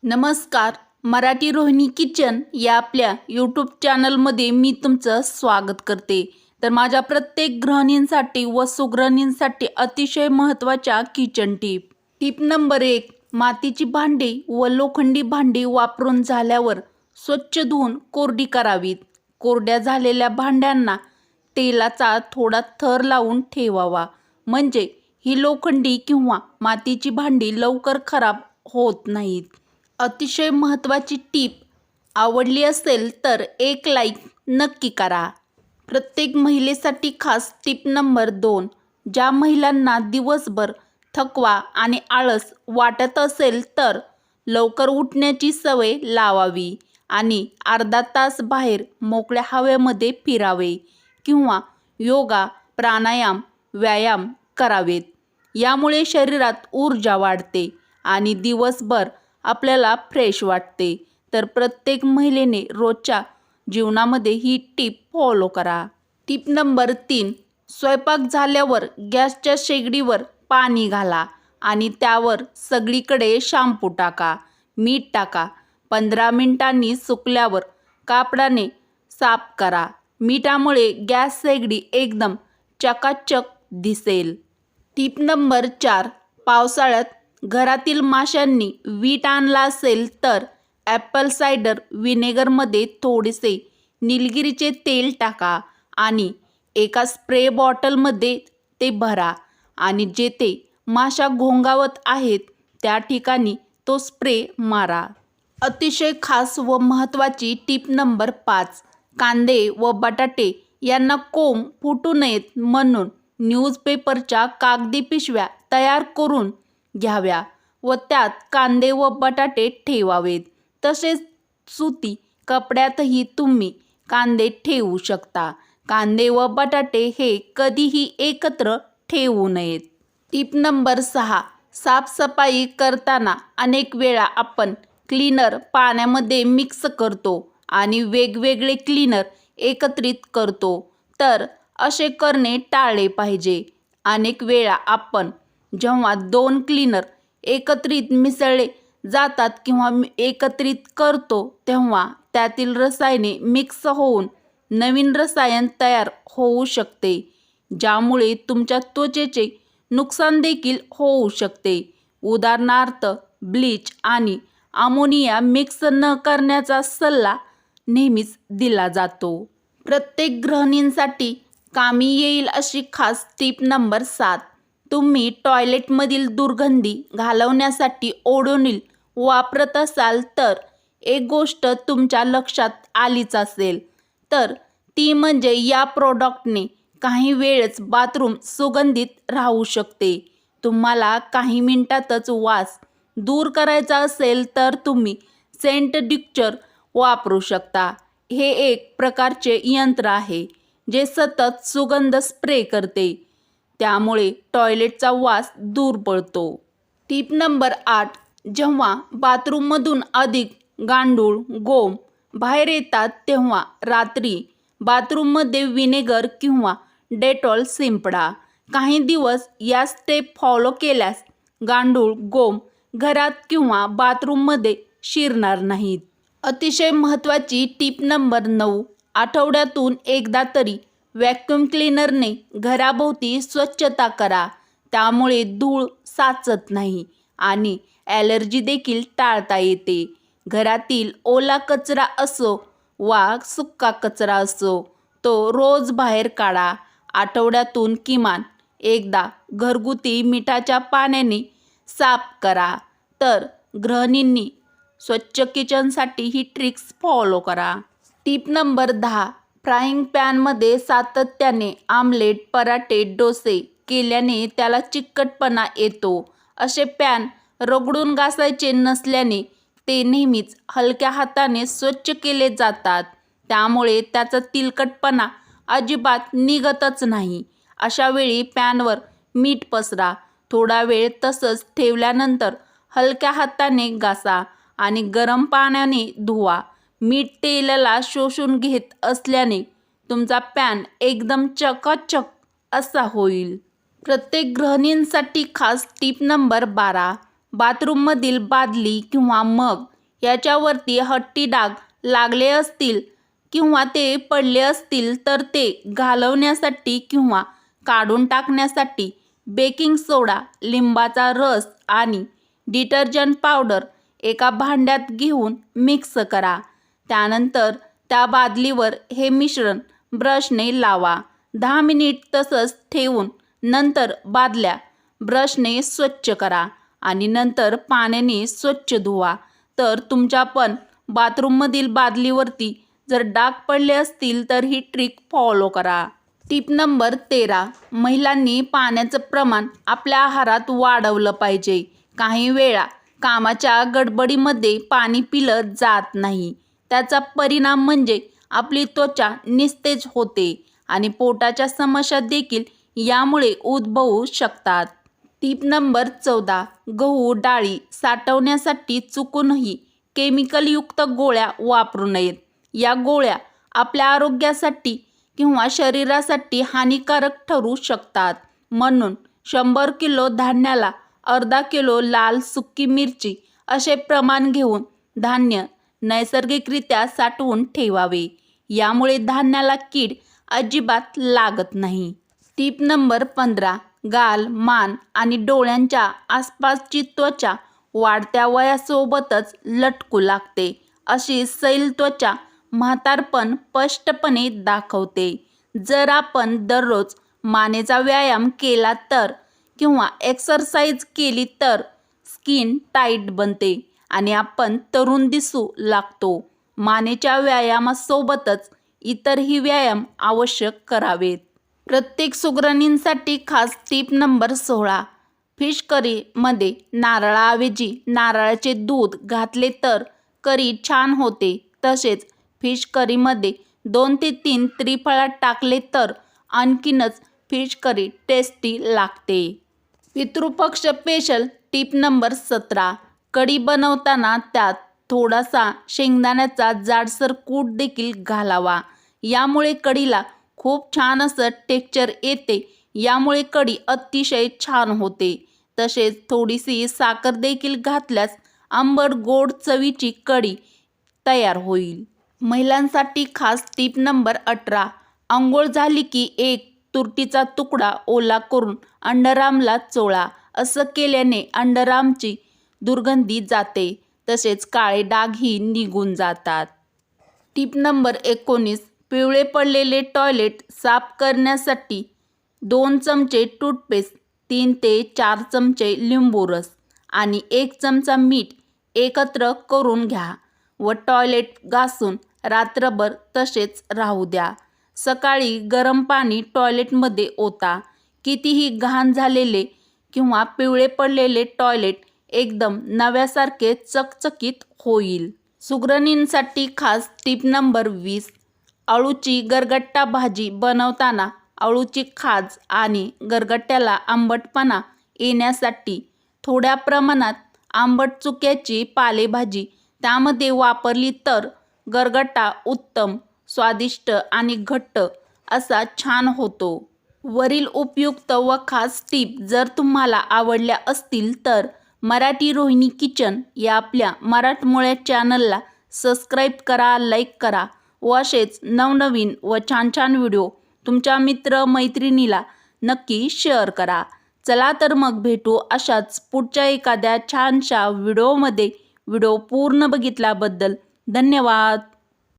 नमस्कार. मराठी रोहिणी किचन या आपल्या यूट्यूब चॅनलमध्ये मी तुमचं स्वागत करते. तर माझ्या प्रत्येक गृहिणींसाठी व सुगृहिणींसाठी अतिशय महत्त्वाच्या किचन टिप नंबर 1. मातीची भांडी व लोखंडी भांडी वापरून झाल्यावर स्वच्छ धुवून कोरडी करावीत. कोरड्या झालेल्या भांड्यांना तेलाचा थोडा थर लावून ठेवावा, म्हणजे ही लोखंडी किंवा मातीची भांडी लवकर खराब होत नाहीत. अतिशय महत्त्वाची टीप आवडली असेल तर एक लाईक नक्की करा. प्रत्येक महिलेसाठी खास टीप नंबर 2. ज्या महिलांना दिवसभर थकवा आणि आळस वाटत असेल तर लवकर उठण्याची सवय लावावी आणि अर्धा तास बाहेर मोकळ्या हवेमध्ये फिरावे किंवा योगा, प्राणायाम, व्यायाम करावेत. यामुळे शरीरात ऊर्जा वाढते आणि दिवसभर आपल्याला फ्रेश वाटते. तर प्रत्येक महिलेने रोजच्या जीवनामध्ये ही टीप फॉलो करा. टीप नंबर 3. स्वयंपाक झाल्यावर गॅसच्या शेगडीवर पाणी घाला आणि त्यावर सगळीकडे शॅम्पू टाका, मीठ टाका. 15 मिनिटांनी सुकल्यावर कापडाने साफ करा. मिठामुळे गॅस शेगडी एकदम चकाचक दिसेल. टीप नंबर 4. पावसाळ्यात घरातील माशांनी वीट आणला असेल तर ॲपल सायडर व्हिनेगरमध्ये थोडेसे निलगिरीचे तेल टाका आणि एका स्प्रे बॉटलमध्ये ते भरा आणि जेथे माशा घोंगावत आहेत त्या ठिकाणी तो स्प्रे मारा. अतिशय खास व महत्त्वाची टीप नंबर 5. कांदे व बटाटे यांना कोंब फुटू नयेत म्हणून न्यूजपेपरच्या कागदी पिशव्या तयार करून घ्याव्या व त्यात कांदे व बटाटे ठेवावेत. तसेच सुती कपड्यातही तुम्ही कांदे ठेवू शकता. कांदे व बटाटे हे कधीही एकत्र ठेवू नयेत. टीप नंबर 6. साफसफाई करताना अनेक वेळा आपण क्लीनर पाण्यामध्ये मिक्स करतो आणि वेगवेगळे क्लीनर एकत्रित करतो, तर असे करणे टाळले पाहिजे. अनेक वेळा आपण जेव्हा 2 क्लीनर एकत्रित मिसळले जातात किंवा एकत्रित करतो तेव्हा त्यातील रसायने मिक्स होऊन नवीन रसायन तयार होऊ शकते, ज्यामुळे तुमच्या त्वचेचे नुकसान देखील होऊ शकते. उदाहरणार्थ ब्लीच आणि अमोनिया मिक्स न करण्याचा सल्ला नेहमीच दिला जातो. प्रत्येक गृहिणींसाठी कामी येईल अशी खास टीप नंबर 7. तुम्ही टॉयलेटमधील दुर्गंधी घालवण्यासाठी ओडोनिल वापरत असाल तर एक गोष्ट तुमच्या लक्षात आलीच असेल, तर ती म्हणजे या प्रॉडक्टने काही वेळच बाथरूम सुगंधित राहू शकते. तुम्हाला काही मिनिटातच वास दूर करायचा असेल तर तुम्ही सेंट डिक्चर वापरू शकता. हे एक प्रकारचे यंत्र आहे जे सतत सुगंध स्प्रे करते, त्यामुळे टॉयलेटचा वास दूर पळतो. टीप नंबर 8. जेव्हा बाथरूममधून अधिक गांडूळ, गोम बाहेर येतात तेव्हा रात्री बाथरूममध्ये व्हिनेगर किंवा डेटॉल शिंपडा. काही दिवस या स्टेप फॉलो केल्यास गांडूळ, गोम घरात किंवा बाथरूममध्ये शिरणार नाहीत. अतिशय महत्त्वाची टीप नंबर 9. आठवड्यातून एकदा तरी व्हॅक्यूम क्लीनरने घराभोवती स्वच्छता करा. त्यामुळे धूळ साचत नाही आणि ॲलर्जी देखील टाळता येते. घरातील ओला कचरा असो वा सुका कचरा असो, तो रोज बाहेर काढा. आठवड्यातून किमान एकदा घरगुती मिठाच्या पाण्याने साफ करा. तर गृहिणींनी स्वच्छ किचनसाठी ही ट्रिक्स फॉलो करा. टीप नंबर 10. फ्राईंग पॅनमध्ये सातत्याने आमलेट, पराठे, डोसे केल्याने त्याला चिकटपणा येतो. असे पॅन रगडून घासायचे नसल्याने ते नेहमीच हलक्या हाताने स्वच्छ केले जातात, त्यामुळे त्याचा तेलकटपणा अजिबात निघतच नाही. अशा वेळी पॅनवर मीठ पसरा. थोडा वेळ तसंच ठेवल्यानंतर हलक्या हाताने घासा आणि गरम पाण्याने धुवा. मीठ तेलाला शोषून घेत असल्याने तुमचा पॅन एकदम चकाचक असा होईल. प्रत्येक गृहिणींसाठी खास टीप नंबर 12. बाथरूममधील बादली किंवा मग याच्यावरती हट्टी डाग लागले असतील किंवा ते पडले असतील तर ते घालवण्यासाठी किंवा काढून टाकण्यासाठी बेकिंग सोडा, लिंबाचा रस आणि डिटर्जंट पावडर एका भांड्यात घेऊन मिक्स करा. त्यानंतर त्या बादलीवर हे मिश्रण ब्रशने लावा. 10 मिनिट तसंच ठेवून नंतर बादल्या ब्रशने स्वच्छ करा आणि नंतर पाण्याने स्वच्छ धुवा. तर तुमच्या पण बाथरूममधील बादलीवरती जर डाग पडले असतील तर ही ट्रिक फॉलो करा. Tip number 13. महिलांनी पाण्याचं प्रमाण आपल्या आहारात वाढवलं पाहिजे. काही वेळा कामाच्या गडबडीमध्ये पाणी पिलं जात नाही. त्याचा परिणाम म्हणजे आपली त्वचा निस्तेज होते आणि पोटाच्या समस्या देखील यामुळे उद्भवू शकतात. Tip number 14. गहू डाळी साठवण्यासाठी चुकूनही केमिकलयुक्त गोळ्या वापरू नयेत. या गोळ्या आपल्या आरोग्यासाठी किंवा शरीरासाठी हानिकारक ठरू शकतात. म्हणून 100 किलो धान्याला अर्धा किलो लाल सुकी मिरची असे प्रमाण घेऊन धान्य नैसर्गिकरित्या साठवून ठेवावे. यामुळे धान्याला कीड अजिबात लागत नाही. Tip number 15. गाल, मान आणि डोळ्यांच्या आसपासची त्वचा वाढत्या वयासोबतच लटकू लागते. अशी सैल त्वचा म्हातारपण स्पष्टपणे दाखवते. जर आपण दररोज मानेचा व्यायाम केला तर किंवा एक्सरसाइज केली तर स्किन टाईट बनते आणि आपण तरुण दिसू लागतो. मानेच्या व्यायामासोबतच इतरही व्यायाम आवश्यक करावेत. प्रत्येक सुगरणींसाठी खास टिप नंबर 16. फिश करीमध्ये नारळाऐवजी नारळाचे दूध घातले तर करी छान होते. तसेच फिश करीमध्ये 2 ते 3 त्रिफळा टाकले तर आणखीनच फिश करी टेस्टी लागते. Pitrupaksha special tip number 17. कढी बनवताना त्यात थोडासा शेंगदाण्याचा जाडसर कूट देखील घालावा. यामुळे कढीला खूप छान असं टेक्स्चर येते. यामुळे कढी अतिशय छान होते. तसेच थोडीशी साखर देखील घातल्यास आंबट गोड चवीची कढी तयार होईल. महिलांसाठी खास टिप नंबर 18. अंघोळ झाली की एक तुरटीचा तुकडा ओला करून अंडरआर्मला चोळा. असं केल्याने अंडरआर्मची दुर्गंधी जाते. तसेच काळे डागही निघून जातात. Tip number 19. पिवळे पडलेले टॉयलेट साफ करण्यासाठी 2 चमचे टूथपेस्ट, 3 ते 4 चमचे लिंबू रस आणि 1 चमचा मीठ एकत्र करून घ्या व टॉयलेट घासून रात्रभर तसेच राहू द्या. सकाळी गरम पाणी टॉयलेटमध्ये ओता. कितीही घाण झालेले किंवा पिवळे पडलेले टॉयलेट एकदम नव्यासारखे चकचकीत होईल. सुगरणींसाठी खास टिप नंबर 20. अळूची गरगट्टा भाजी बनवताना अळूची खाज आणि गरगट्ट्याला आंबटपणा येण्यासाठी थोड्या प्रमाणात आंबट चुक्याची पालेभाजी त्यामध्ये वापरली तर गरगट्टा उत्तम, स्वादिष्ट आणि घट्ट असा छान होतो. वरील उपयुक्त व खास टिप जर तुम्हाला आवडल्या असतील तर मराठी रोहिणी किचन या आपल्या मराठमोळ्या चॅनलला सबस्क्राईब करा, लाईक करा व असेच नवनवीन व छान छान व्हिडिओ तुमच्या मित्र-मैत्रिणीला नक्की शेअर करा. चला तर मग भेटू अशाच पुढच्या एखाद्या छानशा व्हिडिओमध्ये. व्हिडिओ पूर्ण बघितल्याबद्दल धन्यवाद.